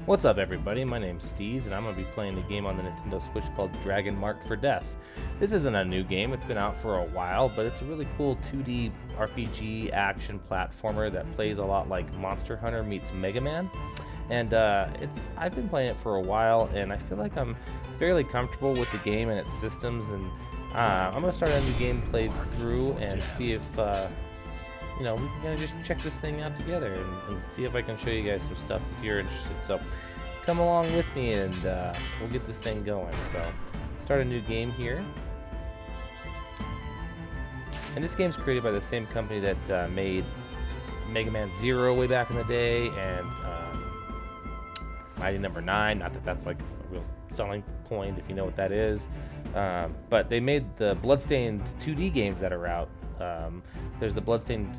What's up, everybody? My name's Steez, and I'm going to be playing a game on the Nintendo Switch called Dragon Marked for Death. This isn't a new game, it's been out for a while, but it's a really cool 2D RPG action platformer that plays a lot like Monster Hunter meets Mega Man. And I've been playing it for a while, and I feel like I'm fairly comfortable with the game and its systems, and I'm going to start a new game playthrough and see if we can kind of just check this thing out together and see if I can show you guys some stuff if you're interested. So come along with me and we'll get this thing going. So start a new game here. And this game's created by the same company that made Mega Man Zero way back in the day and Mighty Number 9. Not that that's like a real selling point if you know what that is. But they made the Bloodstained 2D games that are out. There's the Bloodstained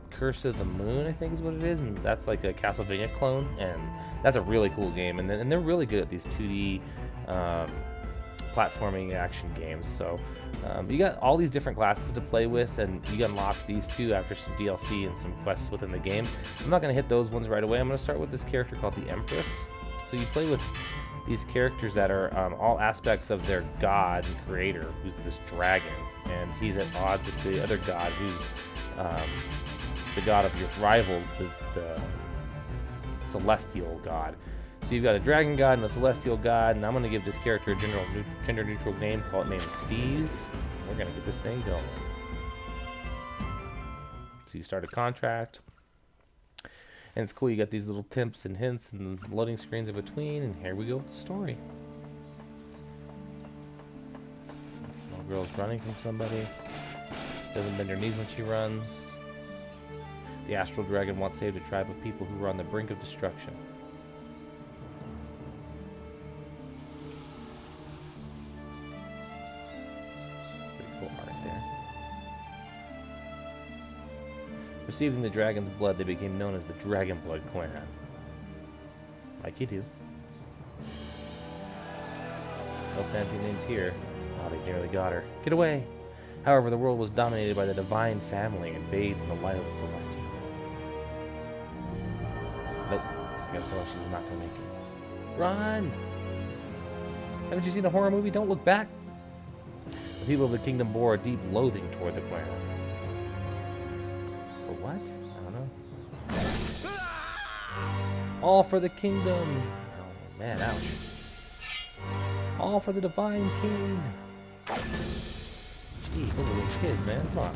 Curse of the Moon, I think is what it is, and that's like a Castlevania clone, and that's a really cool game, and they're really good at these 2D platforming action games. So you got all these different classes to play with, and you unlock these two after some DLC and some quests within the game. I'm not going to hit those ones right away. I'm going to start with this character called the Empress. So you play with these characters that are all aspects of their god and creator, who's this dragon, and he's at odds with the other god, who's the god of your rivals, the celestial god. So you've got a dragon god and a celestial god, and I'm going to give this character a gender-neutral name, call it name Steez. We're going to get this thing going. So you start a contract. And it's cool, you got these little tips and hints and loading screens in between, and here we go with the story. Little girl's running from somebody. Doesn't bend her knees when she runs. The astral dragon once saved a tribe of people who were on the brink of destruction. Pretty cool art there. Receiving the dragon's blood, they became known as the Dragon Blood Clan. Like you do. No fancy names here. Oh, they nearly got her. Get away! However, the world was dominated by the divine family and bathed in the light of the celestial. Nope. I got a feeling she's not gonna make it. Run! Haven't you seen a horror movie? Don't look back! The people of the kingdom bore a deep loathing toward the clan. For what? I don't know. All for the kingdom! Oh man, ouch. All for the divine king! Jeez, those are little kids, man. Come on.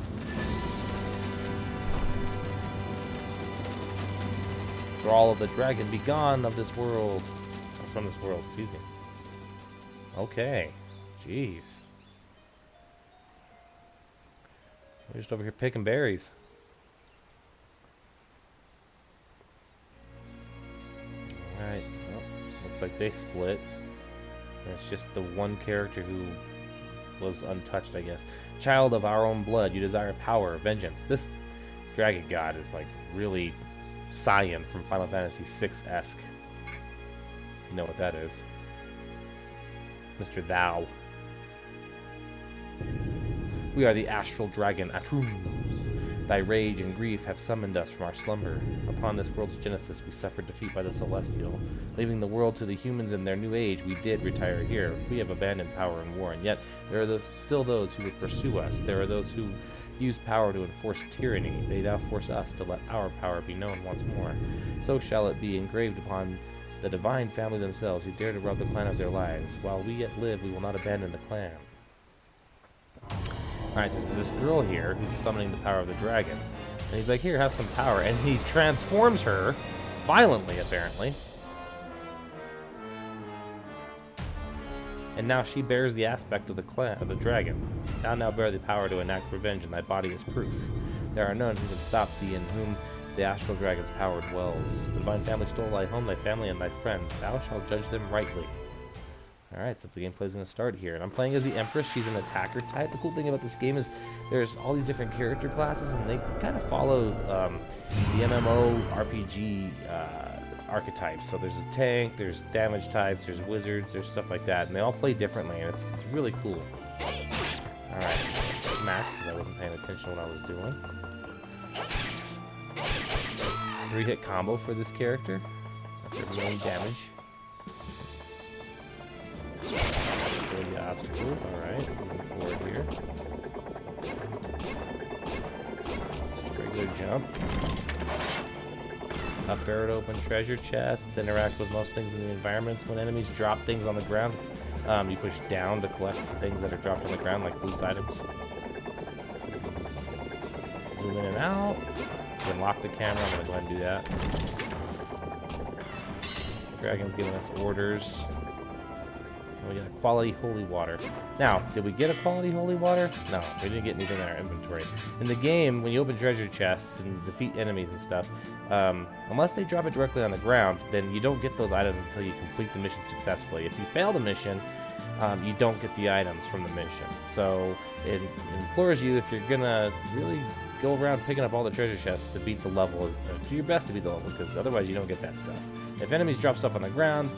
Thrall of the dragon, be gone of this world. Or from this world, excuse me. Okay. Jeez. We're just over here picking berries. Alright. Well, looks like they split. And it's just the one character who was untouched, I guess. Child of our own blood, you desire power, vengeance. This dragon god is like really Cyan from Final Fantasy VI-esque. You know what that is. Mr. Thou. We are the astral dragon Atrum. Thy rage and grief have summoned us from our slumber. Upon this world's genesis, we suffered defeat by the celestial. Leaving the world to the humans in their new age, we did retire here. We have abandoned power and war, and yet there are still those who would pursue us. There are those who use power to enforce tyranny. They now force us to let our power be known once more. So shall it be engraved upon the divine family themselves, who dare to rob the clan of their lives. While we yet live, we will not abandon the clan. Alright, so there's this girl here who's summoning the power of the dragon. And he's like, here, have some power. And he transforms her violently, apparently. And now she bears the aspect of the clan of the dragon. Thou now bear the power to enact revenge, and thy body is proof. There are none who can stop thee, in whom the astral dragon's power dwells. The divine family stole thy home, thy family, and thy friends. Thou shalt judge them rightly. Alright, so the gameplay's going to start here. And I'm playing as the Empress. She's an attacker type. The cool thing about this game is there's all these different character classes, and they kind of follow the MMO RPG archetypes. So there's a tank, there's damage types, there's wizards, there's stuff like that. And they all play differently, and it's really cool. Alright, smack, because I wasn't paying attention to what I was doing. 3-hit combo for this character. That's our main damage. Destroy the obstacles. Alright, moving forward here. Just a regular jump. Up arrow to open treasure chests. Interact with most things in the environments. When enemies drop things on the ground, you push down to collect the things that are dropped on the ground, like loose items. Zoom in and out. You can lock the camera. I'm going to go ahead and do that. Dragon's giving us orders. We got a quality holy water. Now, did we get a quality holy water? No, we didn't get anything in our inventory. In the game, when you open treasure chests and defeat enemies and stuff, unless they drop it directly on the ground, then you don't get those items until you complete the mission successfully. If you fail the mission, you don't get the items from the mission. So it implores you, if you're gonna really go around picking up all the treasure chests to beat the level, do your best to beat the level, because otherwise you don't get that stuff. If enemies drop stuff on the ground,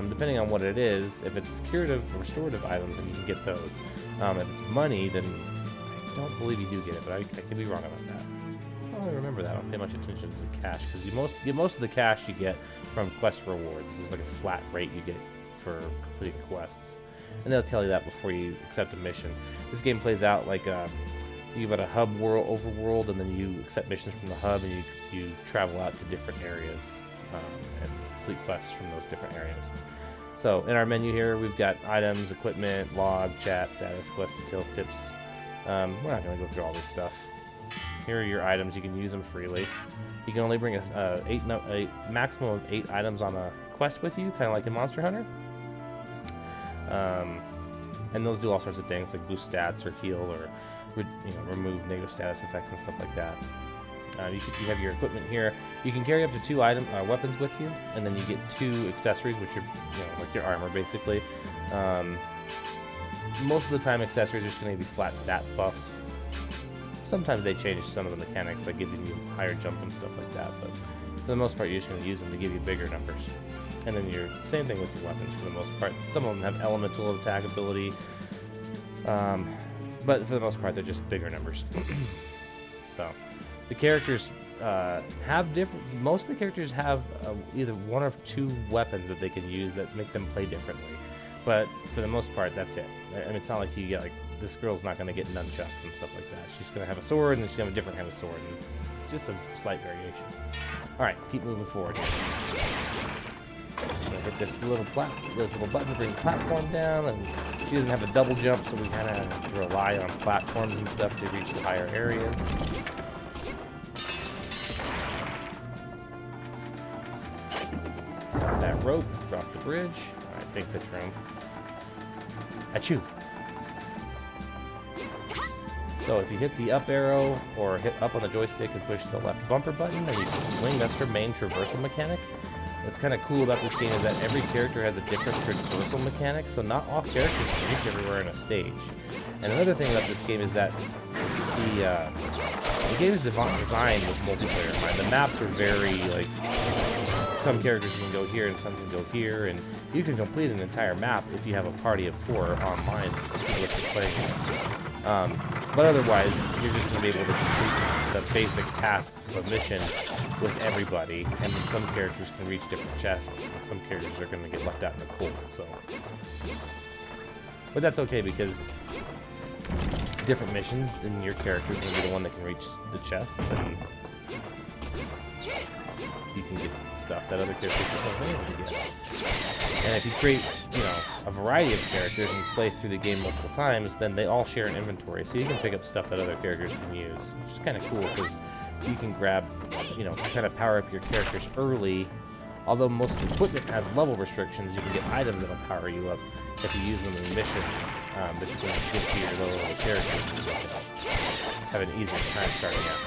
depending on what it is, if it's curative or restorative items, then you can get those. If it's money, then I don't believe you do get it, but I could be wrong about that. I don't really remember that. I don't pay much attention to the cash, because you most of the cash you get from quest rewards. There's like a flat rate you get for completing quests, and they'll tell you that before you accept a mission. This game plays out like you've got a hub world, overworld, and then you accept missions from the hub, and you travel out to different areas and complete quests from those different areas. So in our menu here, we've got items, equipment, log, chat, status, quest details, tips. We're not going to go through all this stuff. Here are your items. You can use them freely. You can only bring a maximum of 8 items on a quest with you, kind of like in Monster Hunter. And those do all sorts of things, like boost stats or heal or remove negative status effects and stuff like that. You have your equipment here. You can carry up to 2 weapons with you, and then you get 2 accessories, which are like your armor basically. Most of the time, accessories are just going to be flat stat buffs. Sometimes they change some of the mechanics, like giving you higher jump and stuff like that. But for the most part, you're just going to use them to give you bigger numbers. And then same thing with your weapons for the most part. Some of them have elemental attack ability, but for the most part, they're just bigger numbers. So the characters have different. Most of the characters have either 1 or 2 weapons that they can use that make them play differently. But for the most part, that's it. I mean, it's not like you get this girl's not going to get nunchucks and stuff like that. She's going to have a sword, and she's going to have a different kind of sword. And it's just a slight variation. All right, keep moving forward here. I'm gonna hit this little button to bring the platform down, and she doesn't have a double jump, so we kind of have to rely on platforms and stuff to reach the higher areas. Drop that rope, drop the bridge. All right, thanks, Atrum. Achoo! So if you hit the up arrow or hit up on the joystick and push the left bumper button, then you can swing. That's her main traversal mechanic. What's kind of cool about this game is that every character has a different traversal mechanic, so not all characters can reach everywhere in a stage. And another thing about this game is that the game is designed with multiplayer in mind. The maps are very, some characters can go here and some can go here, and you can complete an entire map if you have a party of 4 online with you're playing. But otherwise, you're just going to be able to complete the basic tasks of a mission with everybody, and then some characters can reach different chests, and some characters are going to get left out in the cold. So, but that's okay, because different missions, then your character is going to be the one that can reach the chests, and you can get stuff that other characters don't be able to get. And if you create, a variety of characters and play through the game multiple times, then they all share an inventory, so you can pick up stuff that other characters can use, which is kind of cool, because you can grab, kind of power up your characters early. Although most equipment has level restrictions, you can get items that'll power you up if you use them in missions, but you can give to your lower level characters and have an easier time starting out.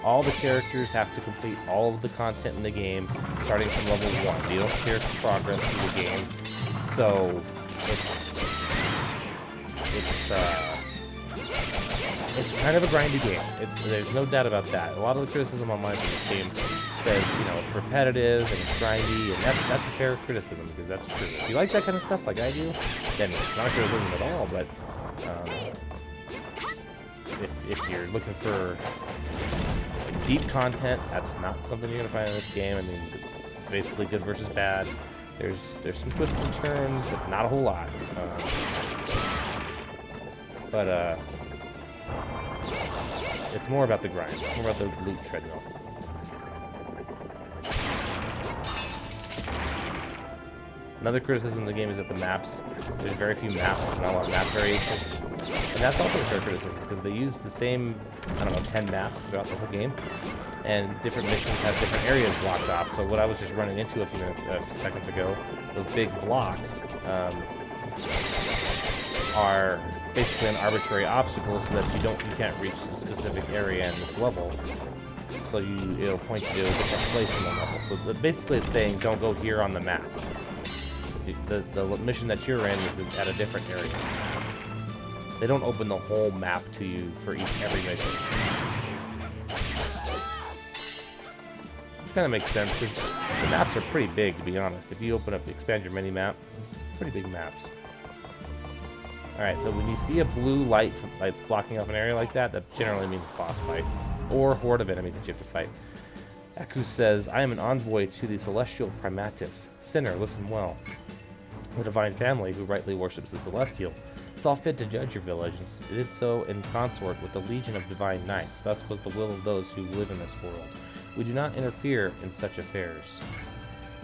All the characters have to complete all of the content in the game, starting from level 1. You don't share progress through the game, so it's kind of a grindy game. There's no doubt about that. A lot of the criticism online for this game says, it's repetitive and it's grindy, and that's a fair criticism, because that's true. If you like that kind of stuff like I do, then it's not a criticism at all, but if you're looking for deep content, that's not something you're going to find in this game. I mean, It's basically good versus bad. There's some twists and turns, but not a whole lot. It's more about the grind, more about the loot treadmill. Another criticism of the game is that the maps, there's very few maps, not a lot of map variation. And that's also a fair criticism, because they use the same, I don't know, 10 maps throughout the whole game. And different missions have different areas blocked off. So what I was just running into a few seconds ago, those big blocks, are basically an arbitrary obstacle so that you can't reach the specific area in this level. So it'll point you to a different place in the level. So basically it's saying don't go here on the map. The mission that you're in is at a different area. They don't open the whole map to you for every mission. Which kind of makes sense because the maps are pretty big, to be honest. If you expand your mini-map, it's pretty big maps. Alright, so when you see a blue light's blocking off an area like that, that generally means boss fight. Or horde of enemies that you have to fight. Aku says, I am an envoy to the celestial primatus. Sinner, listen well. The divine family who rightly worships the celestial saw fit to judge your village, and did so in consort with the legion of divine knights. Thus was the will of those who live in this world. We do not interfere in such affairs.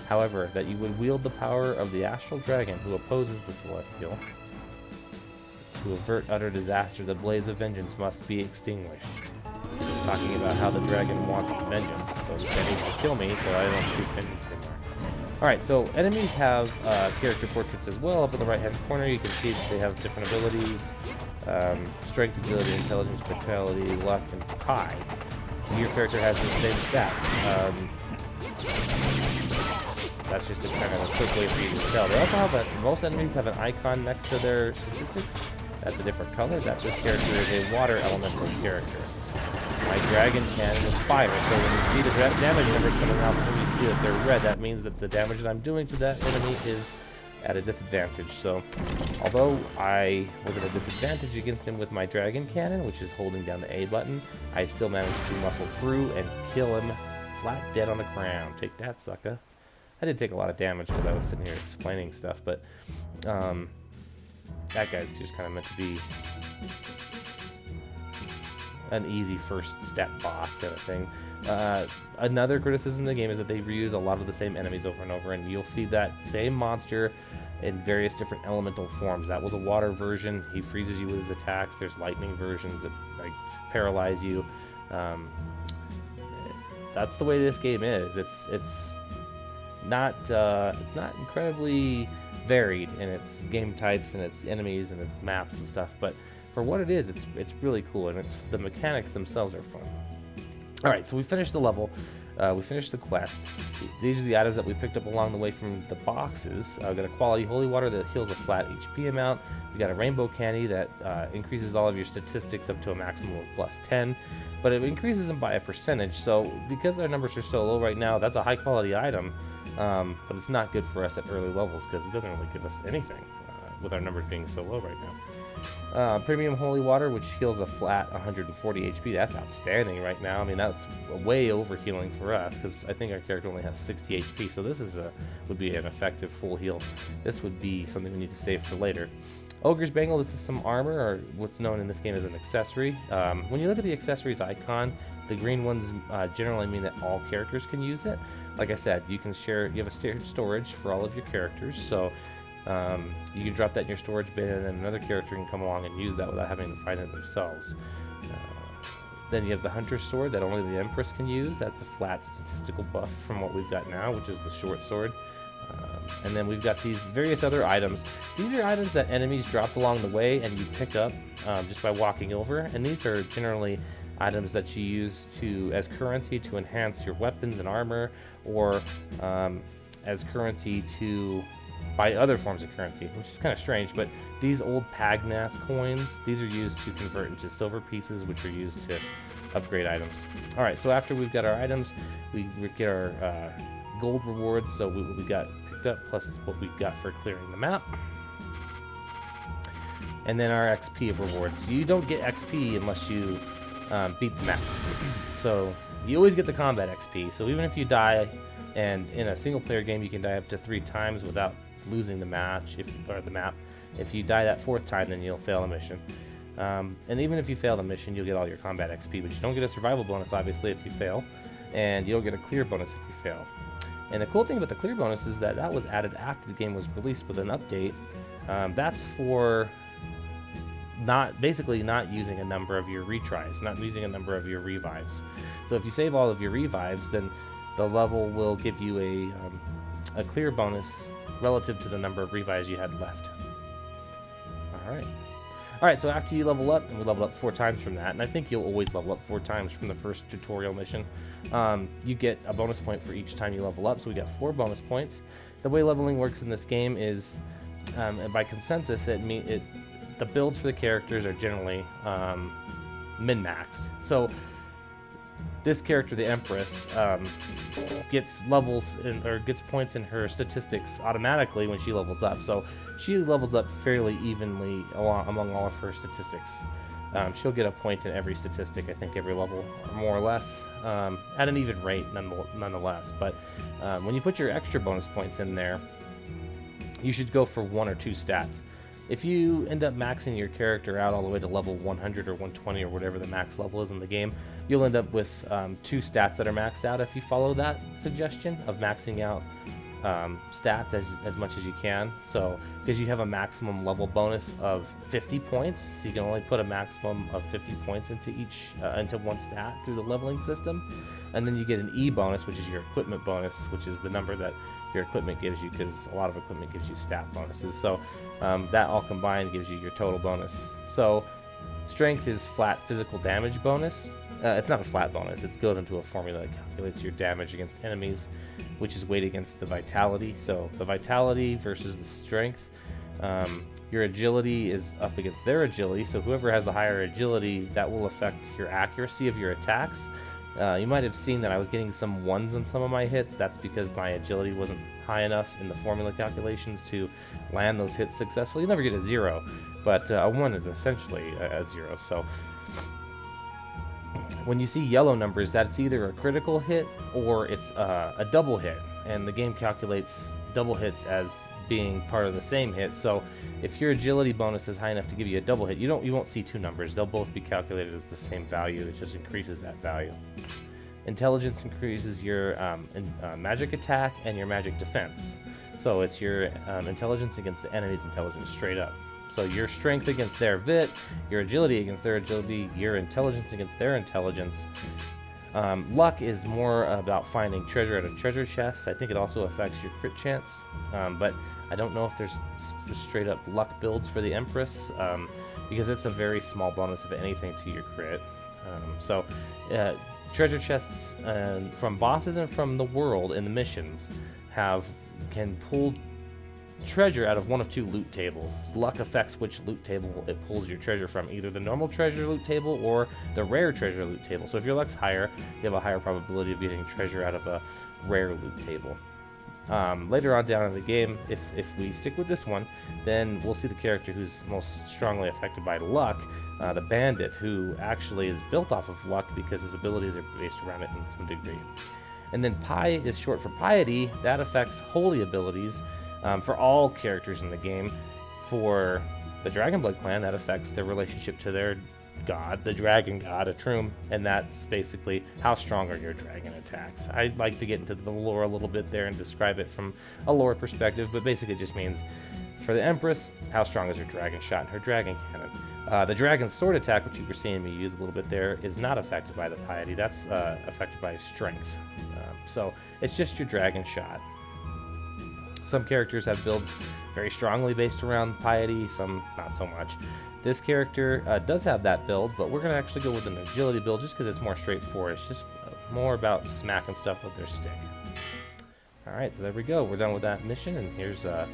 However, that you would wield the power of the astral dragon who opposes the celestial. To avert utter disaster, the blaze of vengeance must be extinguished. Talking about how the dragon wants vengeance, so he needs to kill me so I don't seek vengeance anymore. Alright, so enemies have character portraits as well. Up in the right-hand corner, you can see that they have different abilities. Strength, agility, intelligence, vitality, luck, and high. Your character has the same stats. That's just a kind of a quick way for you to tell. They also have most enemies have an icon next to their statistics. That's a different color. This character is a water elemental character. My dragon cannon is fire, so when you see the damage numbers coming out, when you see that they're red, that means that the damage that I'm doing to that enemy is at a disadvantage. So, although I was at a disadvantage against him with my dragon cannon, which is holding down the A button, I still managed to muscle through and kill him flat dead on the ground. Take that, sucker. I did take a lot of damage because I was sitting here explaining stuff, but that guy's just kind of meant to be an easy first step boss kind of thing. Another criticism of the game is that they reuse a lot of the same enemies over and over, and you'll see that same monster in various different elemental forms. That was a water version. He freezes you with his attacks. There's lightning versions that like paralyze you. That's the way this game is. It's not incredibly varied in its game types and its enemies and its maps and stuff, but for what it is, it's really cool, and the mechanics themselves are fun. All right, so we finished the level. We finished the quest. These are the items that we picked up along the way from the boxes. I've got a quality holy water that heals a flat HP amount. We got a rainbow candy that increases all of your statistics up to a maximum of +10, but it increases them by a percentage. So because our numbers are so low right now, that's a high quality item, but it's not good for us at early levels because it doesn't really give us anything with our numbers being so low right now. Premium holy water, which heals a flat 140 HP. That's outstanding right now. I mean, that's way over healing for us because I think our character only has 60 HP. So this would be an effective full heal. This would be something we need to save for later. Ogre's Bangle. This is some armor, or what's known in this game as an accessory. When you look at the accessories icon, the green ones generally mean that all characters can use it. Like I said, you can share. You have a shared storage for all of your characters. So you can drop that in your storage bin, and another character can come along and use that without having to find it themselves. Then you have the Hunter's Sword that only the Empress can use. That's a flat statistical buff from what we've got now, which is the Short Sword. And then we've got these various other items. These are items that enemies dropped along the way and you pick up just by walking over. And these are generally items that you use as currency to enhance your weapons and armor, or as currency to buy other forms of currency, which is kind of strange, but these old Pagnas coins, these are used to convert into silver pieces, which are used to upgrade items. All right, so after we've got our items, we get our gold rewards, so what we got picked up plus what we got for clearing the map. And then our XP rewards. You don't get XP unless you beat the map. So you always get the combat XP, so even if you die And in a single-player game, you can die up to 3 times without losing the match, or the map. If you die that 4th time, then you'll fail a mission. And even if you fail the mission, you'll get all your combat XP, but you don't get a survival bonus, obviously, if you fail. And you'll get a clear bonus if you fail. And the cool thing about the clear bonus is that that was added after the game was released with an update. That's for basically not using a number of your retries, not using a number of your revives. So if you save all of your revives, then the level will give you a clear bonus relative to the number of revives you had left. Alright, so after you level up, and we level up 4 times from that, and I think you'll always level up 4 times from the first tutorial mission, you get a bonus point for each time you level up, so we got 4 bonus points. The way leveling works in this game is, and by consensus, the builds for the characters are generally min-maxed. So this character, the Empress, gets gets points in her statistics automatically when she levels up. So she levels up fairly evenly among all of her statistics. She'll get a point in every statistic, I think, every level, more or less, at an even rate, nonetheless. But when you put your extra bonus points in there, you should go for 1 or 2 stats. If you end up maxing your character out all the way to level 100 or 120 or whatever the max level is in the game, you'll end up with 2 stats that are maxed out if you follow that suggestion of maxing out stats as much as you can. So because you have a maximum level bonus of 50 points, so you can only put a maximum of 50 points into one stat through the leveling system. And then you get an E bonus, which is your equipment bonus, which is the number that your equipment gives you, because a lot of equipment gives you stat bonuses. So that all combined gives you your total bonus. So strength is flat physical damage bonus. It's not a flat bonus. It goes into a formula that calculates your damage against enemies, which is weighed against the vitality. So the vitality versus the strength. Your agility is up against their agility. So whoever has the higher agility, that will affect your accuracy of your attacks. You might have seen that I was getting some 1s on some of my hits. That's because my agility wasn't high enough in the formula calculations to land those hits successfully. You never get a 0, but a 1 is essentially a 0. So when you see yellow numbers, that's either a critical hit or it's a double hit, and the game calculates double hits as being part of the same hit. So if your agility bonus is high enough to give you a double hit, you won't see 2 numbers. They'll both be calculated as the same value. It just increases that value. Intelligence increases your magic attack and your magic defense. So it's your intelligence against the enemy's intelligence straight up. So your strength against their vit, your agility against their agility, your intelligence against their intelligence. Luck is more about finding treasure out of treasure chests. I think it also affects your crit chance, but I don't know if there's straight up luck builds for the Empress, because it's a very small bonus, if anything, to your crit. Treasure chests from bosses and from the world in the missions can pull treasure out of one of 2 loot tables. Luck affects which loot table it pulls your treasure from, either the normal treasure loot table or the rare treasure loot table. So if your luck's higher, you have a higher probability of getting treasure out of a rare loot table. Later on down in the game, if we stick with this one, then we'll see the character who's most strongly affected by luck, the bandit, who actually is built off of luck because his abilities are based around it in some degree. And then Pi is short for piety. That affects holy abilities for all characters in the game. For the Dragonblood clan, that affects their relationship to their god, the dragon god, Atrum, and that's basically how strong are your dragon attacks. I'd like to get into the lore a little bit there and describe it from a lore perspective, but basically it just means for the Empress, how strong is her dragon shot and her dragon cannon. The dragon sword attack, which you were seeing me use a little bit there, is not affected by the piety. That's affected by strength. So it's just your dragon shot. Some characters have builds very strongly based around piety, some not so much. This character does have that build, but we're going to actually go with an agility build just because it's more straightforward. It's just more about smacking stuff with their stick. Alright, so there we go. We're done with that mission, and here's a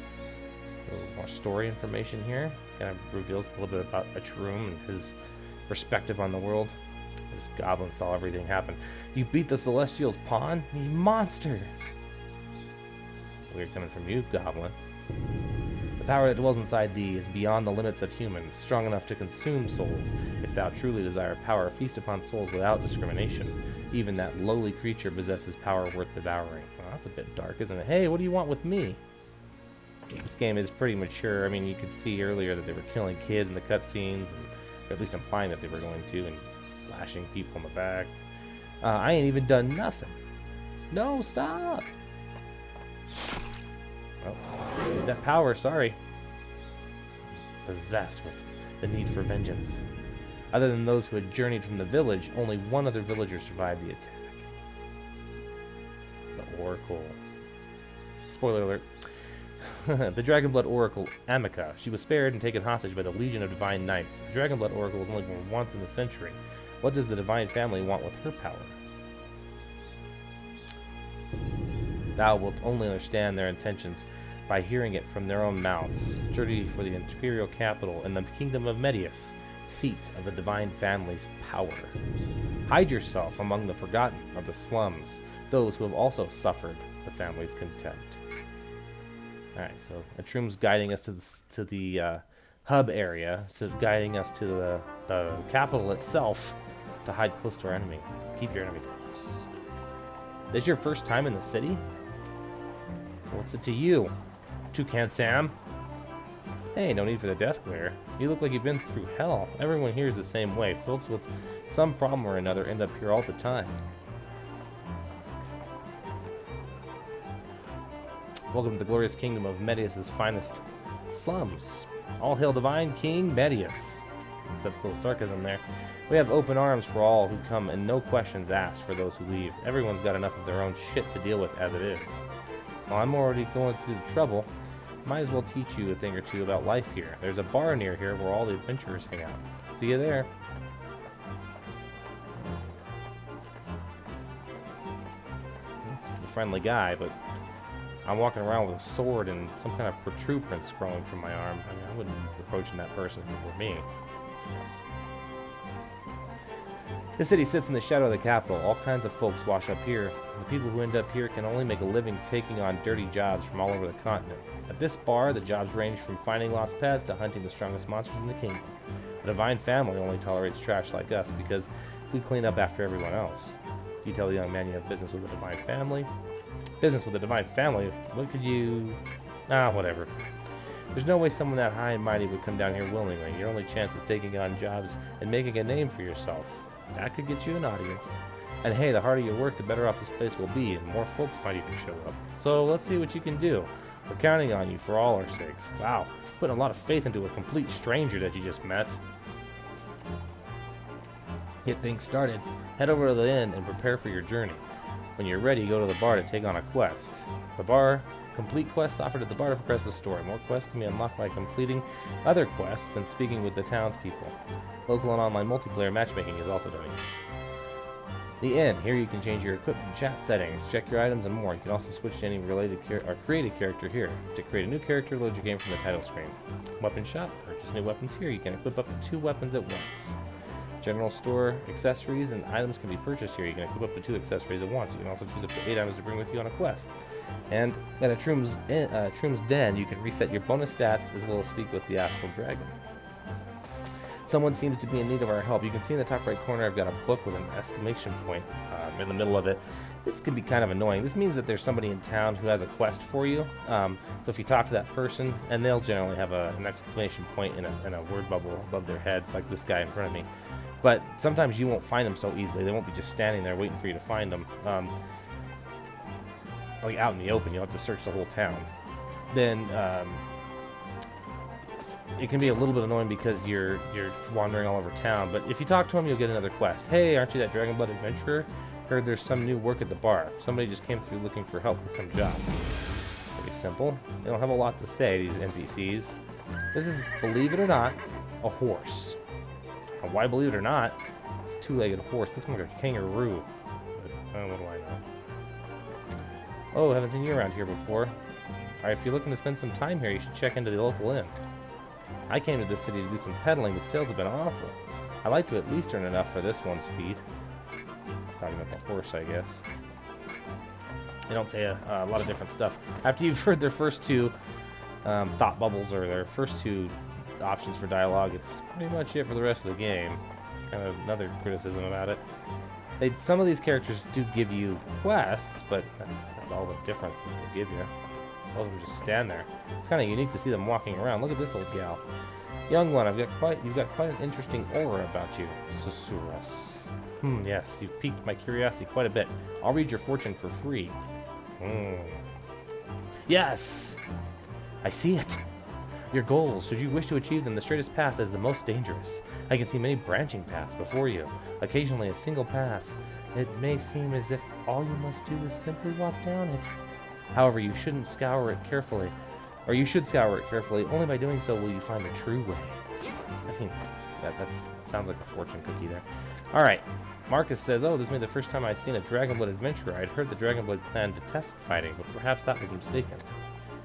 little more story information here. Kind of reveals a little bit about Atrum and his perspective on the world. This goblin saw everything happen. You beat the Celestial's pawn? You monster! We're coming from you, goblin. The power that dwells inside thee is beyond the limits of humans, strong enough to consume souls. If thou truly desire power, feast upon souls without discrimination. Even that lowly creature possesses power worth devouring. Well, that's a bit dark, isn't it? Hey, what do you want with me? This game is pretty mature. I mean, you could see earlier that they were killing kids in the cutscenes, or at least implying that they were going to, and slashing people in the back. I ain't even done nothing. No, stop! Oh, need that power, sorry. Possessed with the need for vengeance. Other than those who had journeyed from the village, only one other villager survived the attack. The Oracle. Spoiler alert. The Dragonblood Oracle, Amica. She was spared and taken hostage by the Legion of Divine Knights. The Dragonblood Oracle was only born once in a century. What does the Divine Family want with her power? Thou wilt only understand their intentions by hearing it from their own mouths. Journey for the imperial capital in the kingdom of Medius, seat of the Divine Family's power. Hide yourself among the forgotten of the slums, those who have also suffered the family's contempt. Alright, so Atrum's guiding us to the hub area, so guiding us to the capital itself to hide close to our enemy. Keep your enemies close. This your first time in the city? What's it to you, Toucan Sam? Hey, no need for the death glare. You look like you've been through hell. Everyone here is the same way. Folks with some problem or another end up here all the time. Welcome to the glorious kingdom of Medius' finest slums. All hail divine King Medius. Except a little sarcasm there. We have open arms for all who come and no questions asked for those who leave. Everyone's got enough of their own shit to deal with as it is. Well, I'm already going through the trouble. Might as well teach you a thing or two about life here. There's a bar near here where all the adventurers hang out. See you there. That's a friendly guy, but I'm walking around with a sword and some kind of protuberance growing from my arm. I mean, I wouldn't be approaching that person if it were me. The city sits in the shadow of the capital. All kinds of folks wash up here. The people who end up here can only make a living taking on dirty jobs from all over the continent. At this bar, the jobs range from finding lost pets to hunting the strongest monsters in the kingdom. The Divine Family only tolerates trash like us because we clean up after everyone else. You tell the young man you have business with the Divine Family. Business with the Divine Family? What could you... whatever. There's no way someone that high and mighty would come down here willingly. Your only chance is taking on jobs and making a name for yourself. That could get you an audience. And hey, the harder you work, the better off this place will be, and more folks might even show up. So let's see what you can do. We're counting on you for all our sakes. Wow, putting a lot of faith into a complete stranger that you just met. Get things started. Head over to the inn and prepare for your journey. When you're ready, go to the bar to take on a quest. The bar, complete quests offered at the bar to progress the story. More quests can be unlocked by completing other quests and speaking with the townspeople. Local and online multiplayer matchmaking is also done here. The inn. Here you can change your equipment, chat settings, check your items, and more. You can also switch to any related or created character here. To create a new character, load your game from the title screen. Weapon shop. Purchase new weapons here. You can equip up to 2 weapons at once. General store. Accessories and items can be purchased here. You can equip up to 2 accessories at once. You can also choose up to 8 items to bring with you on a quest. And at Atrum's Den, you can reset your bonus stats as well as speak with the Astral Dragon. Someone seems to be in need of our help. You can see in the top right corner I've got a book with an exclamation point in the middle of it. This can be kind of annoying. This means that there's somebody in town who has a quest for you. So if you talk to that person, and they'll generally have an exclamation point in a word bubble above their heads, like this guy in front of me. But sometimes you won't find them so easily. They won't be just standing there waiting for you to find them. Like out in the open, you'll have to search the whole town. Then it can be a little bit annoying because you're wandering all over town, but if you talk to him, you'll get another quest. Hey, aren't you that Dragonblood adventurer? Heard there's some new work at the bar. Somebody just came through looking for help with some job. Pretty simple. They don't have a lot to say, these NPCs. This is, believe it or not, a horse. And why believe it or not? It's a 2-legged horse. Looks like a kangaroo. But, what do I know? Oh, haven't seen you around here before. Alright, if you're looking to spend some time here, you should check into the local inn. I came to this city to do some peddling, but sales have been awful. I'd like to at least earn enough for this one's feed. Talking about the horse, I guess. They don't say a lot of different stuff. After you've heard their first 2 thought bubbles, or their first 2 options for dialogue, it's pretty much it for the rest of the game. Kind of another criticism about it. Some of these characters do give you quests, but that's all the difference that they give you. Most of them just stand there. It's kind of unique to see them walking around. Look at this old gal. Young one, you've got quite an interesting aura about you, Susurrus. Yes, you've piqued my curiosity quite a bit. I'll read your fortune for free. Yes! I see it. Your goals, should you wish to achieve them, the straightest path is the most dangerous. I can see many branching paths before you, occasionally a single path. It may seem as if all you must do is simply walk down it. However, you should scour it carefully. Only by doing so will you find the true way. I think that sounds like a fortune cookie there. Alright, Marcus says, oh, this may be the first time I've seen a Dragonblood adventurer. I'd heard the Dragonblood clan detested fighting, but perhaps that was mistaken.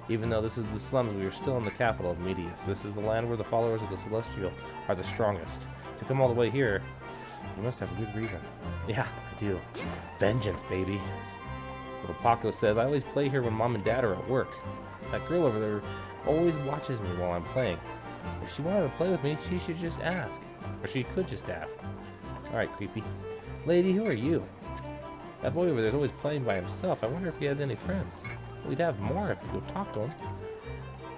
Even though this is the slums, we are still in the capital of Medius. This is the land where the followers of the Celestial are the strongest. To come all the way here, you must have a good reason. Yeah, I do. Vengeance, baby. Little Paco says, I always play here when Mom and Dad are at work. That girl over there always watches me while I'm playing. If she wanted to play with me, she should just ask. Or she could just ask. Alright, creepy. Lady, who are you? That boy over there is always playing by himself. I wonder if he has any friends. We'd have more if you go talk to him.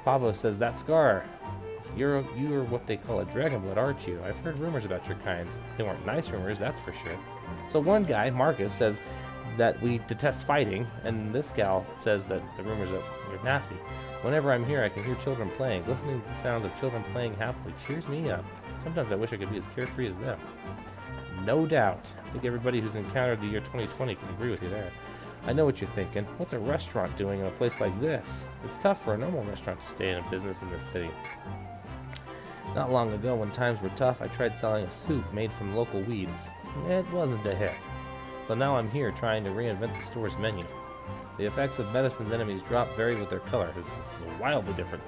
Pavo says, that Scar. You're what they call a Dragonblood, aren't you? I've heard rumors about your kind. They weren't nice rumors, that's for sure. So one guy, Marcus, says that we detest fighting, and this gal says that the rumors are nasty. Whenever I'm here, I can hear children playing. Listening to the sounds of children playing happily cheers me up. Sometimes I wish I could be as carefree as them. No doubt. I think everybody who's encountered the year 2020 can agree with you there. I know what you're thinking. What's a restaurant doing in a place like this? It's tough for a normal restaurant to stay in business in this city. Not long ago, when times were tough, I tried selling a soup made from local weeds. It wasn't a hit. So now I'm here trying to reinvent the store's menu. The effects of medicine's enemies drop vary with their color. This is a wildly different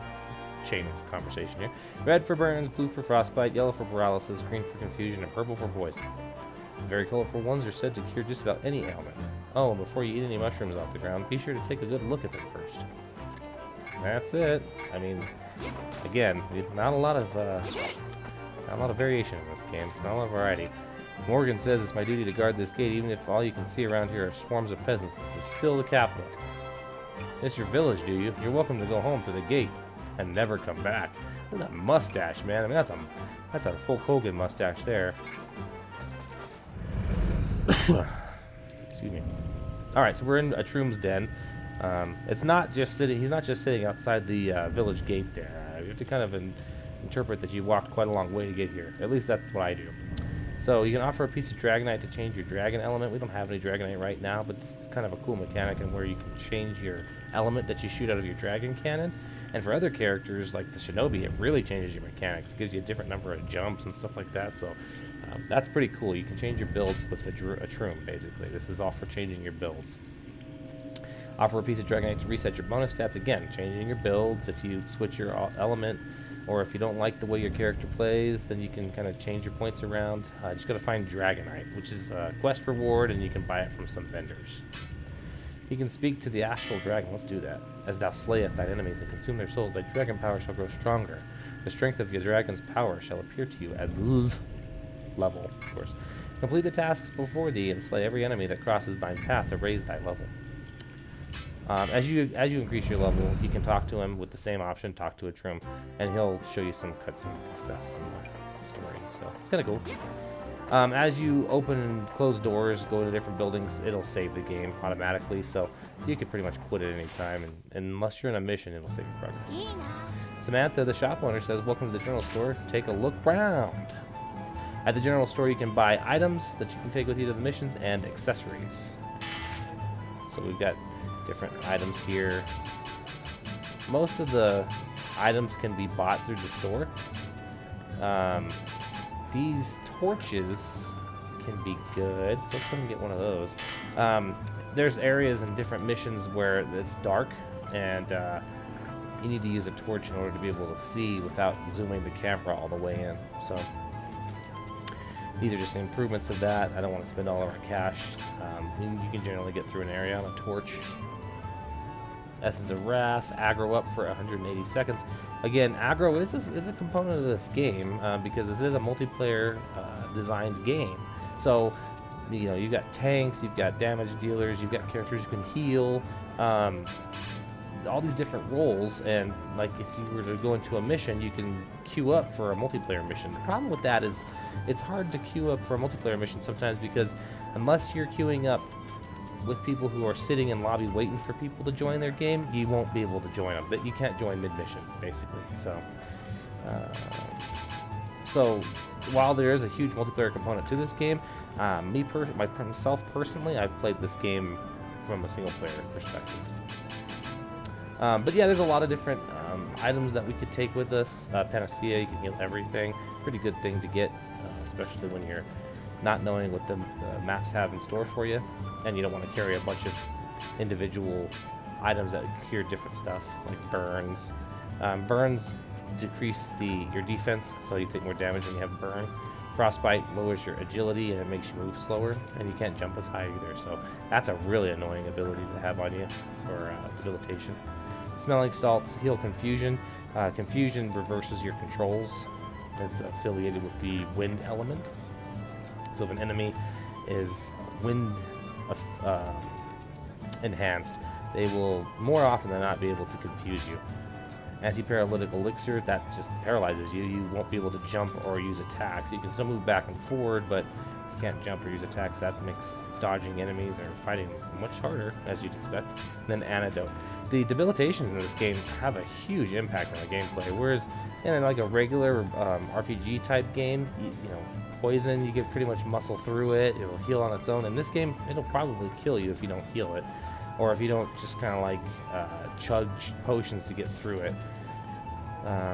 chain of conversation here. Red for burns, blue for frostbite, yellow for paralysis, green for confusion, and purple for poison. The very colorful ones are said to cure just about any ailment. Oh, and before you eat any mushrooms off the ground, be sure to take a good look at them first. That's it. I mean, again, not a lot of variation in this game. Not a lot of variety. Morgan says it's my duty to guard this gate, even if all you can see around here are swarms of peasants. This is still the capital. It's your village, do you? You're welcome to go home through the gate and never come back. Look at that mustache, man. I mean, that's a Hulk Hogan mustache there. Excuse me. All right, so we're in Atrum's den. It's not just sitting. He's not just sitting outside the village gate there. You have to kind of interpret that you walked quite a long way to get here. At least that's what I do. So you can offer a piece of Dragonite to change your Dragon element. We don't have any Dragonite right now, but this is kind of a cool mechanic in where you can change your element that you shoot out of your Dragon Cannon. And for other characters like the Shinobi, it really changes your mechanics. It gives you a different number of jumps and stuff like that. So that's pretty cool. You can change your builds with a Troom, basically. This is all for changing your builds. Offer a piece of Dragonite to reset your bonus stats. Again, changing your builds. If you switch your element, or if you don't like the way your character plays, then you can kind of change your points around. Just got to find Dragonite, which is a quest reward, and you can buy it from some vendors. You can speak to the astral dragon. Let's do that. As thou slayest thine enemies and consume their souls, thy dragon power shall grow stronger. The strength of your dragon's power shall appear to you as level, of course. Complete the tasks before thee and slay every enemy that crosses thine path to raise thy level. As you increase your level, you can talk to him with the same option, talk to a Troom, and he'll show you some cutscenes and stuff from the story. So it's kind of cool. As you open and close doors, go to different buildings, it'll save the game automatically. So you can pretty much quit at any time, and unless you're in a mission, it'll save your progress. Samantha, the shop owner, says, "Welcome to the general store. Take a look round." At the general store, you can buy items that you can take with you to the missions and accessories. So we've got different items here. Most of the items can be bought through the store. These torches can be good, so let's go and get one of those. There's areas in different missions where it's dark, and you need to use a torch in order to be able to see without zooming the camera all the way in. So these are just improvements of that. I don't want to spend all of our cash. You can generally get through an area on a torch. Essence of Wrath, aggro up for 180 seconds. Again, aggro is a component of this game because this is a multiplayer designed game. So You know, you've got tanks, you've got damage dealers, you've got characters who can heal, all these different roles. And like if you were to go into a mission, you can queue up for a multiplayer mission. The problem with that is it's hard to queue up for a multiplayer mission sometimes, because unless you're queuing up with people who are sitting in lobby waiting for people to join their game, you won't be able to join them. That you can't join mid-mission, basically. So while there is a huge multiplayer component to this game, myself personally, I've played this game from a single-player perspective. But yeah, there's a lot of different items that we could take with us. Panacea, you can heal everything. Pretty good thing to get, especially when you're not knowing what the maps have in store for you, and you don't want to carry a bunch of individual items that cure different stuff, like burns. Burns decrease your defense, so you take more damage when you have burn. Frostbite lowers your agility and it makes you move slower, and you can't jump as high either, so that's a really annoying ability to have on you for debilitation. Smelling salts heal confusion. Confusion reverses your controls. It's affiliated with the wind element. So if an enemy is wind enhanced, they will more often than not be able to confuse you. Anti-paralytic elixir, that just paralyzes you. You won't be able to jump or use attacks. You can still move back and forward, but you can't jump or use attacks. That makes dodging enemies or fighting much harder, as you'd expect. And then antidote. The debilitations in this game have a huge impact on the gameplay, whereas in like a regular RPG type game, you know, poison, you get pretty much muscle through it. It'll heal on its own. In this game, it'll probably kill you if you don't heal it, or if you don't just kind of like chug potions to get through it.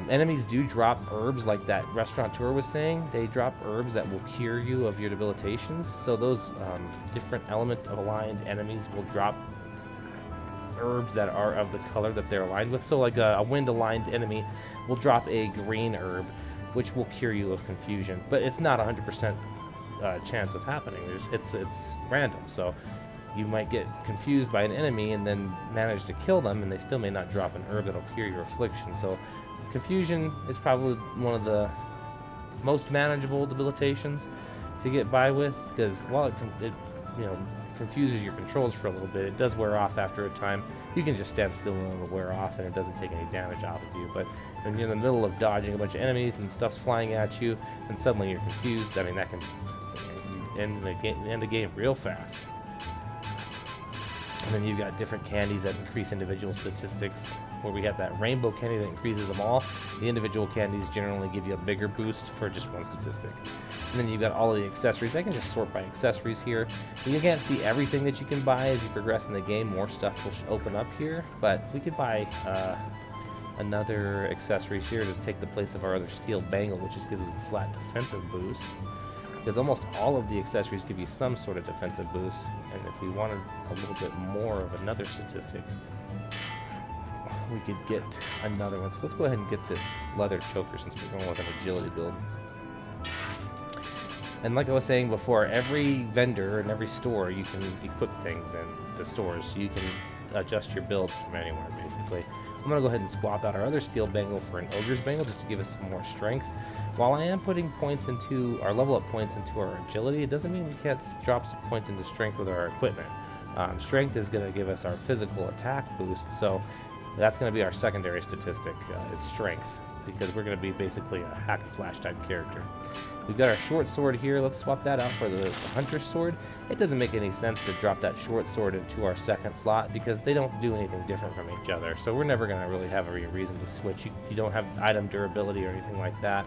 Enemies do drop herbs, like that restaurateur was saying. They drop herbs that will cure you of your debilitations. So those different element aligned enemies will drop herbs that are of the color that they're aligned with. So like a wind aligned enemy will drop a green herb, which will cure you of confusion. But it's not 100% chance of happening. It's random. So you might get confused by an enemy and then manage to kill them, and they still may not drop an herb that'll cure your affliction. So confusion is probably one of the most manageable debilitations to get by with, because while it you know, confuses your controls for a little bit, it does wear off after a time. You can just stand still and it'll wear off, and it doesn't take any damage out of you. But when you're in the middle of dodging a bunch of enemies and stuff's flying at you, and suddenly you're confused, I mean, that can end the game real fast. And then you've got different candies that increase individual statistics, where we have that rainbow candy that increases them all. The individual candies generally give you a bigger boost for just one statistic. And then you've got all of the accessories. I can just sort by accessories here. You can't see everything that you can buy as you progress in the game. More stuff will open up here, but we could buy another accessories here to take the place of our other steel bangle, which just gives us a flat defensive boost, because almost all of the accessories give you some sort of defensive boost. And if we wanted a little bit more of another statistic, we could get another one. So let's go ahead and get this leather choker, since we're going with an agility build. And like I was saying before, every vendor and every store, you can equip things in the stores, so you can adjust your builds from anywhere, basically. I'm going to go ahead and swap out our other steel bangle for an ogre's bangle, just to give us some more strength. While I am putting points into our level up points into our agility, it doesn't mean we can't drop some points into strength with our equipment. Strength is going to give us our physical attack boost, so that's going to be our secondary statistic, is strength, because we're going to be basically a hack and slash type character. We've got our short sword here. Let's swap that out for the hunter's sword. It doesn't make any sense to drop that short sword into our second slot, because they don't do anything different from each other. So we're never going to really have a reason to switch. You don't have item durability or anything like that.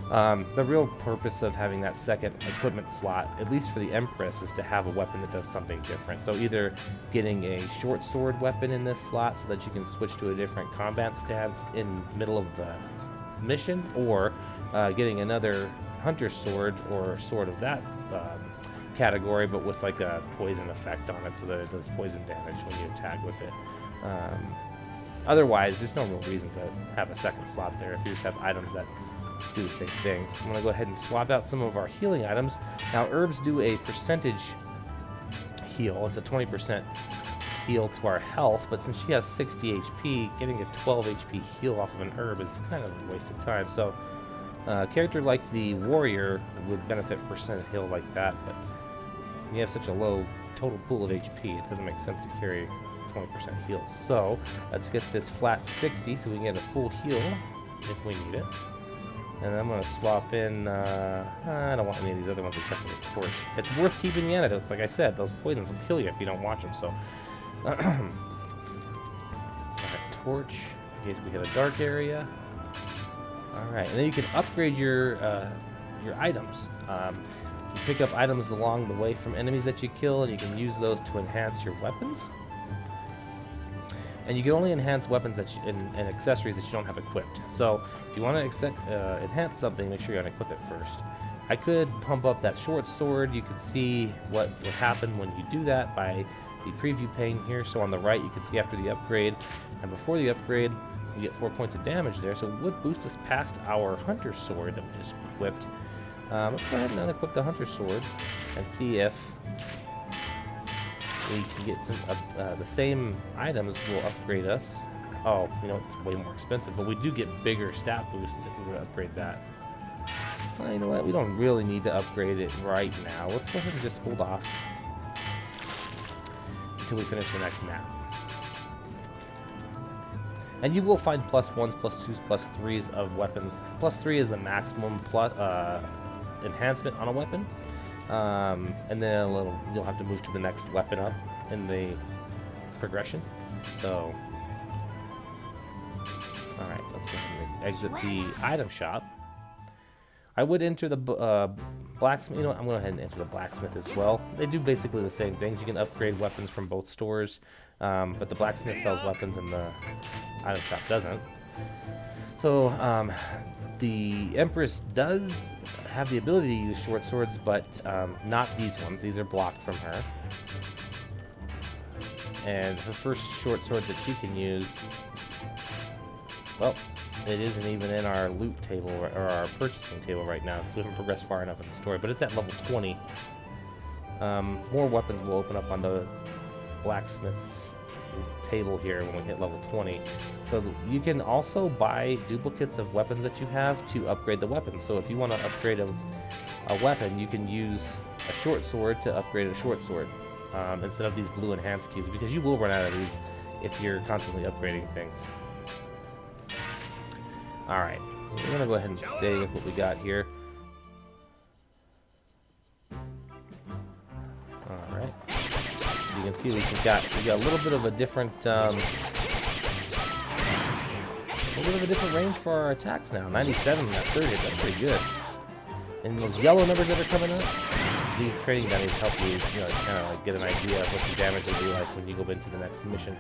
The real purpose of having that second equipment slot, at least for the Empress, is to have a weapon that does something different. So either getting a short sword weapon in this slot so that you can switch to a different combat stance in the middle of the mission, or getting another hunter's sword or sword of that category, but with like a poison effect on it, so that it does poison damage when you attack with it. Otherwise, there's no real reason to have a second slot there if you just have items that do the same thing. I'm going to go ahead and swap out some of our healing items. Now, herbs do a percentage heal. It's a 20% heal to our health, but since she has 60 HP, getting a 12 HP heal off of an herb is kind of a waste of time. So a character like the warrior would benefit from percent heal like that, but you have such a low total pool of HP, it doesn't make sense to carry 20% heals. So let's get this flat 60 so we can get a full heal if we need it. And I'm gonna swap in, I don't want any of these other ones except for the torch. It's worth keeping the antidotes, like I said, those poisons will kill you if you don't watch them, so. Alright, torch, in case we hit a dark area. Alright, and then you can upgrade your items. You pick up items along the way from enemies that you kill, and you can use those to enhance your weapons. And you can only enhance weapons that and accessories that you don't have equipped. So if you want to enhance something, make sure you unequip it first. I could pump up that short sword. You can see what would happen when you do that by the preview pane here. So on the right, you can see after the upgrade. And before the upgrade, you get 4 points of damage there. So it would boost us past our hunter sword that we just equipped. Let's go ahead and unequip the hunter sword and see if we can get some the same items will upgrade us. Oh, you know, it's way more expensive, but we do get bigger stat boosts if we were to upgrade that. Well, you know what? We don't really need to upgrade it right now. Let's go ahead and just hold off until we finish the next map. And you will find +1s, +2s, +3s of weapons. +3 is the maximum enhancement on a weapon. And then you'll have to move to the next weapon up in the progression. So, alright, let's go ahead and exit the item shop. I would enter the blacksmith. You know what, I'm going to go ahead and enter the blacksmith as well. They do basically the same things. You can upgrade weapons from both stores, but the blacksmith sells weapons and the item shop doesn't. So, the Empress does have the ability to use short swords, but not these ones. These are blocked from her. And her first short sword that she can use, well, it isn't even in our loot table or our purchasing table right now, because we haven't progressed far enough in the story, but it's at level 20. More weapons will open up on the blacksmith's table here when we hit level 20. So you can also buy duplicates of weapons that you have to upgrade the weapon. So if you want to upgrade a weapon, you can use a short sword to upgrade a short sword instead of these blue enhanced cubes, because you will run out of these if you're constantly upgrading things. Alright, we're going to go ahead and stay with what we got here. Alright. So you can see we got a little bit of a different range for our attacks now. 97 in that third hit, that's pretty good. And those yellow numbers that are coming up, these trading dummies help you, kind of like get an idea of what the damage will be like when you go into the next mission.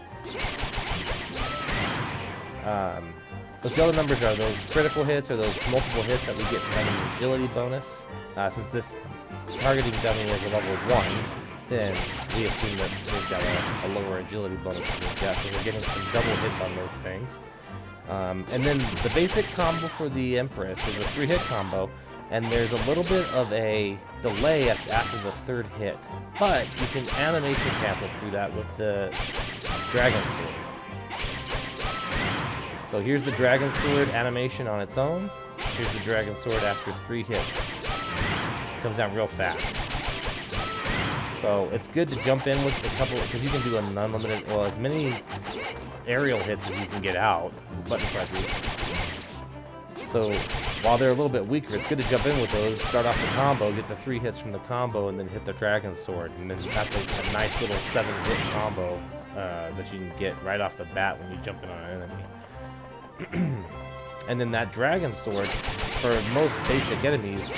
Those yellow numbers are those critical hits or those multiple hits that we get from having an agility bonus. Since this targeting dummy is a level 1, then we assume that they've got a lower agility bonus than we've got, so we're getting some double hits on those things. And then the basic combo for the Empress is a 3-hit combo, and there's a little bit of a delay after the third hit, but you can animation cancel through that with the Dragon Sword. So here's the Dragon Sword animation on its own. Here's the Dragon Sword after 3 hits. It comes down real fast. So it's good to jump in with a couple, because you can do an unlimited, well, as many aerial hits as you can get out, button presses. So while they're a little bit weaker, it's good to jump in with those, start off the combo, get the 3 hits from the combo, and then hit the Dragon Sword. And then that's a nice little 7-hit combo that you can get right off the bat when you jump in on an enemy. And then that Dragon Sword, for most basic enemies,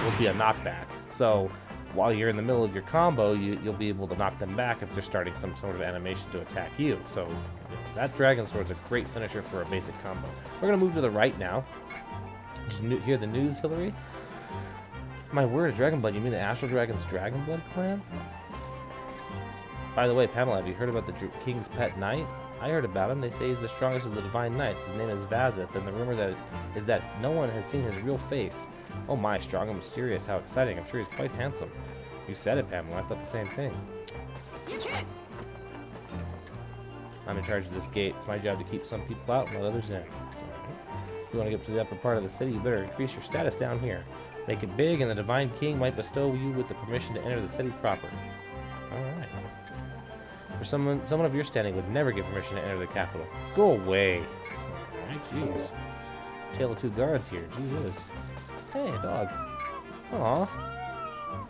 will be a knockback. So while you're in the middle of your combo, you'll be able to knock them back if they're starting some sort of animation to attack you. So that Dragon Sword's a great finisher for a basic combo. We're going to move to the right now. Did you hear the news, Hillary? My word, a Dragon Blood. You mean the Astral Dragon's Dragon Blood clan? By the way, Pamela, have you heard about the King's Pet Knight? I heard about him. They say he's the strongest of the Divine Knights. His name is Vazith, and the rumor is that no one has seen his real face. Oh my, strong and mysterious. How exciting. I'm sure he's quite handsome. You said it, Pamela. I thought the same thing. I'm in charge of this gate. It's my job to keep some people out and let others in. Right. If you want to get to the upper part of the city, you better increase your status down here. Make it big, and the Divine King might bestow you with the permission to enter the city proper. Alright. For someone of your standing would never get permission to enter the capital. Go away. Alright, jeez. Tale of two guards here, Jesus. Hey, dog. Aw.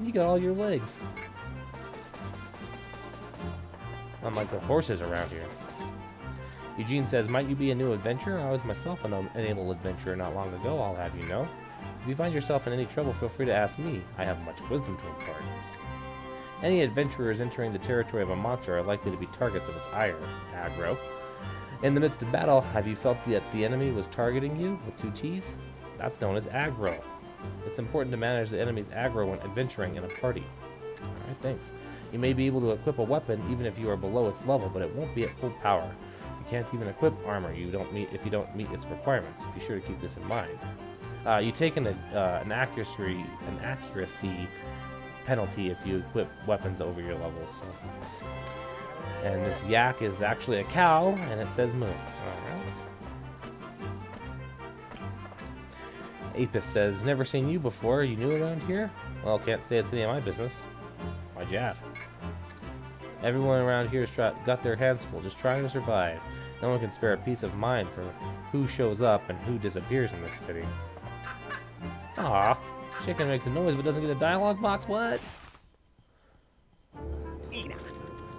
You got all your legs. Unlike the horses around here. Eugene says, might you be a new adventurer? I was myself an able adventurer not long ago, I'll have you know. If you find yourself in any trouble, feel free to ask me. I have much wisdom to impart. Any adventurers entering the territory of a monster are likely to be targets of its ire, aggro. In the midst of battle, have you felt that the enemy was targeting you with 2 T's? That's known as aggro. It's important to manage the enemy's aggro when adventuring in a party. Alright, thanks. You may be able to equip a weapon even if you are below its level, but it won't be at full power. You can't even equip armor if you don't meet its requirements. Be sure to keep this in mind. You take an accuracy penalty if you equip weapons over your level. So. And this yak is actually a cow, and it says moon. Alright. Apis says, never seen you before. You new around here? Well, can't say it's any of my business. Why'd you ask? Everyone around here has got their hands full, just trying to survive. No one can spare a peace of mind for who shows up and who disappears in this city. Aw, chicken makes a noise but doesn't get a dialogue box, what?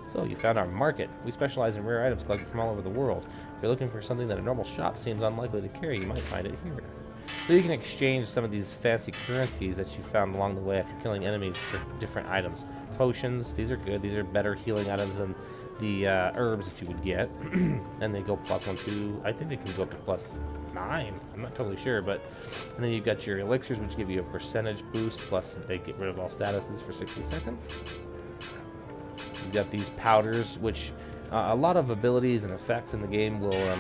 So, you found our market. We specialize in rare items collected from all over the world. If you're looking for something that a normal shop seems unlikely to carry, you might find it here. So you can exchange some of these fancy currencies that you found along the way after killing enemies for different items. Potions, these are good. These are better healing items than the herbs that you would get. And they go +1, 2. I think they can go up to +9. I'm not totally sure, but and then you've got your elixirs, which give you a percentage boost, plus they get rid of all statuses for 60 seconds. You've got these powders, which a lot of abilities and effects in the game will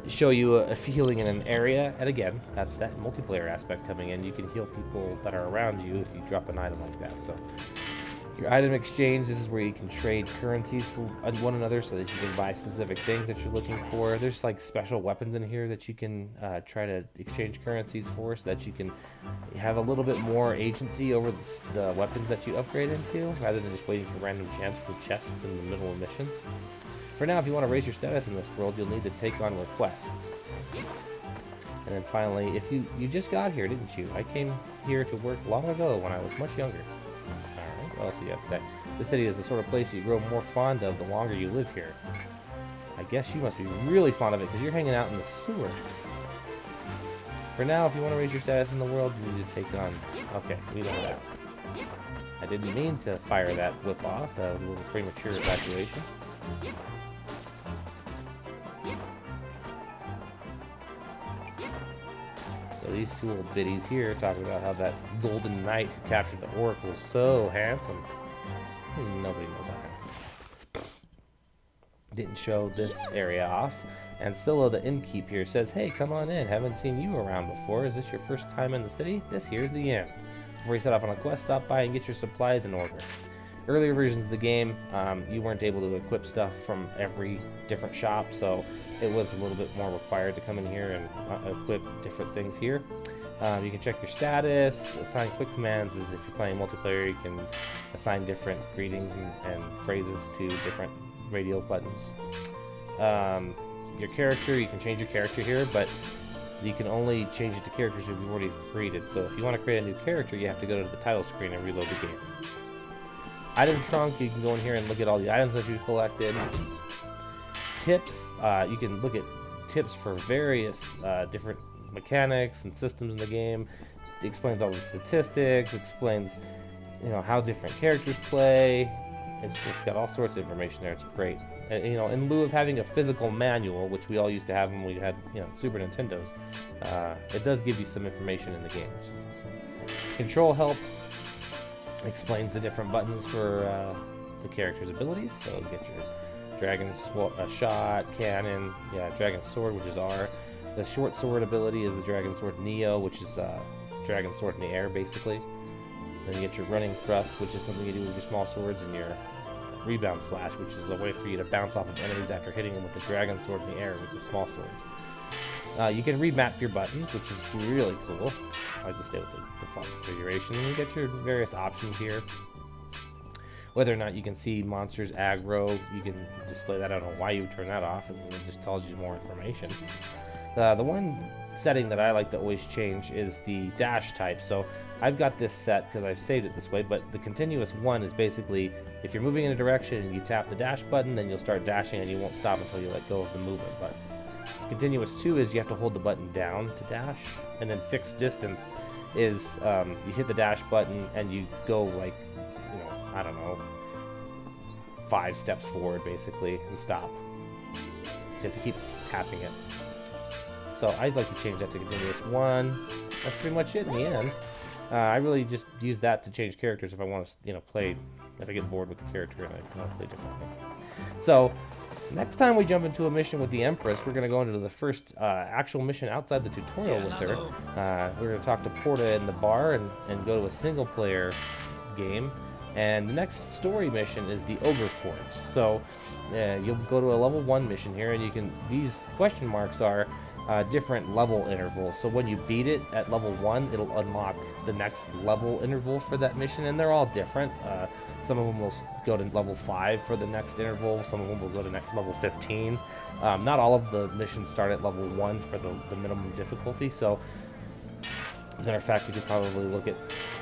show you a healing in an area, and again, that's that multiplayer aspect coming in. You can heal people that are around you if you drop an item like that. So your item exchange, this is where you can trade currencies for one another so that you can buy specific things that you're looking for. There's like special weapons in here that you can try to exchange currencies for, so that you can have a little bit more agency over the weapons that you upgrade into, rather than just waiting for random chance for chests in the middle of missions. For now, if you want to raise your status in this world, you'll need to take on requests. And then finally, if you just got here, didn't you? I came here to work long ago when I was much younger. Alright, what else do you have to say? This city is the sort of place you grow more fond of the longer you live here. I guess you must be really fond of it because you're hanging out in the sewer. For now, if you want to raise your status in the world, you need to take on... Okay, we know that. I didn't mean to fire that whip off. That was a little premature evacuation. So these two little biddies here talking about how that golden knight who captured the oracle was so handsome. Nobody knows how handsome. Didn't show this area off. And Scylla, the innkeep here, says, hey, come on in. Haven't seen you around before. Is this your first time in the city? This here's the inn. Before you set off on a quest, stop by and get your supplies in order. Earlier versions of the game, you weren't able to equip stuff from every different shop, so it was a little bit more required to come in here and equip different things here. You can check your status. Assign quick commands is if you're playing multiplayer, you can assign different greetings and phrases to different radio buttons. Your character, you can change your character here, but you can only change it to characters if you've already created. So if you want to create a new character, you have to go to the title screen and reload the game. Item trunk, you can go in here and look at all the items that you've collected. Tips, you can look at tips for various different mechanics and systems in the game. It explains all the statistics, explains how different characters play. It's just got all sorts of information there. It's great. And, in lieu of having a physical manual, which we all used to have when we had Super Nintendos, it does give you some information in the game, which is awesome. Control help explains the different buttons for the character's abilities. So you get your dragon shot, cannon, dragon sword, which is R. The short sword ability is the dragon sword Neo, which is dragon sword in the air, basically. Then you get your running thrust, which is something you do with your small swords, and your rebound slash, which is a way for you to bounce off of enemies after hitting them with the dragon sword in the air with the small swords. You can remap your buttons, which is really cool. I like to stay with the default configuration. And you get your various options here. Whether or not you can see monsters aggro, you can display that. I don't know why you would turn that off, and it just tells you more information. The one setting that I like to always change is the dash type. So I've got this set because I've saved it this way, but the continuous 1 is basically if you're moving in a direction and you tap the dash button, then you'll start dashing and you won't stop until you let go of the movement button. Continuous 2 is you have to hold the button down to dash, and then fixed distance is you hit the dash button and you go like, I don't know, 5 steps forward basically and stop. So you have to keep tapping it. So I'd like to change that to continuous 1. That's pretty much it in the end. I really just use that to change characters if I want to, play, if I get bored with the character and I want to play differently. So next time we jump into a mission with the Empress, we're going to go into the first actual mission outside the tutorial with her. We're going to talk to Porta in the bar and go to a single player game. And the next story mission is the Ogre Fort. So you'll go to a level 1 mission here, and these question marks are different level intervals. So when you beat it at level 1, it'll unlock the next level interval for that mission, and they're all different. Some of them will go to level 5 for the next interval. Some of them will go to level 15. Not all of the missions start at level 1 for the minimum difficulty. So as a matter of fact, you could probably look at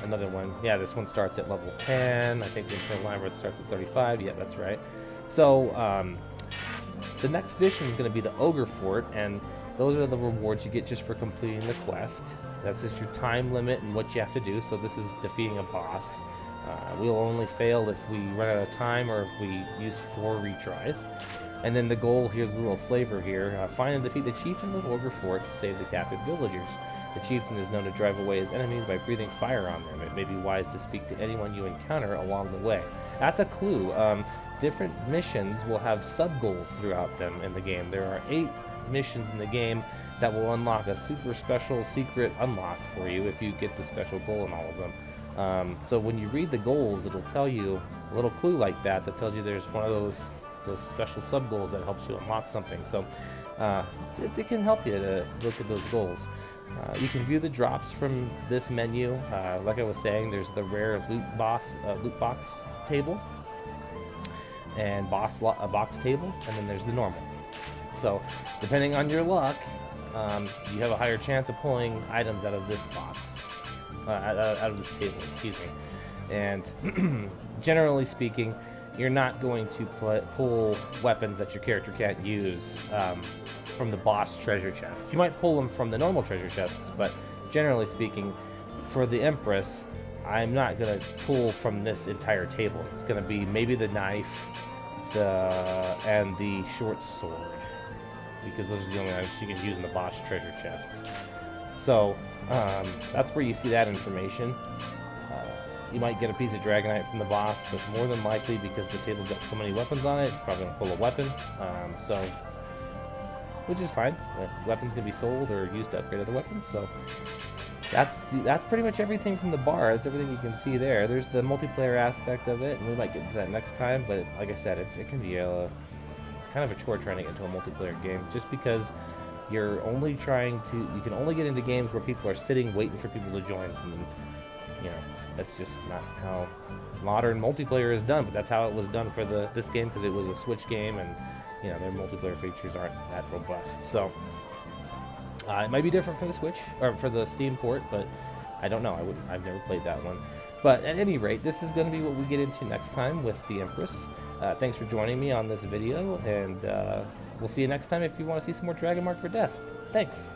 another one. Yeah, this one starts at level 10. I think the Infernal Labyrinth starts at 35. Yeah, that's right. So the next mission is going to be the Ogre Fort, and those are the rewards you get just for completing the quest. That's just your time limit and what you have to do. So this is defeating a boss. We'll only fail if we run out of time or if we use 4 retries. And then the goal, here's a little flavor here. Find and defeat the chieftain of Ogre Fort to save the captive villagers. The chieftain is known to drive away his enemies by breathing fire on them. It may be wise to speak to anyone you encounter along the way. That's a clue. Different missions will have sub-goals throughout them in the game. There are 8 missions in the game that will unlock a super special secret unlock for you if you get the special goal in all of them. So when you read the goals, it'll tell you a little clue like that tells you there's one of those special sub-goals that helps you unlock something. So it can help you to look at those goals. You can view the drops from this menu. Like I was saying, there's the rare loot box table and box table, and then there's the normal. So depending on your luck, you have a higher chance of pulling items out of this box, out of this table, excuse me. And generally speaking, you're not going to pull weapons that your character can't use from the boss treasure chest. You might pull them from the normal treasure chests, but generally speaking, for the Empress, I'm not going to pull from this entire table. It's going to be maybe the knife and the short sword, because those are the only items you can use in the boss treasure chests. So that's where you see that information. You might get a piece of Dragonite from the boss, but more than likely, because the table's got so many weapons on it, it's probably going to pull a weapon. Which is fine. Weapons can be sold or used to upgrade other weapons. So that's pretty much everything from the bar. That's everything you can see there. There's the multiplayer aspect of it, and we might get into that next time. But like I said, it can be kind of a chore trying to get into a multiplayer game, just because you can only get into games where people are sitting waiting for people to join. And, that's just not how modern multiplayer is done, but that's how it was done for this game, because it was a Switch game, and their multiplayer features aren't that robust. So it might be different for the Switch or for the Steam port, but I don't know. I've never played that one. But at any rate, this is going to be what we get into next time with the Empress. Thanks for joining me on this video, and we'll see you next time if you want to see some more Dragon Mark for Death. Thanks.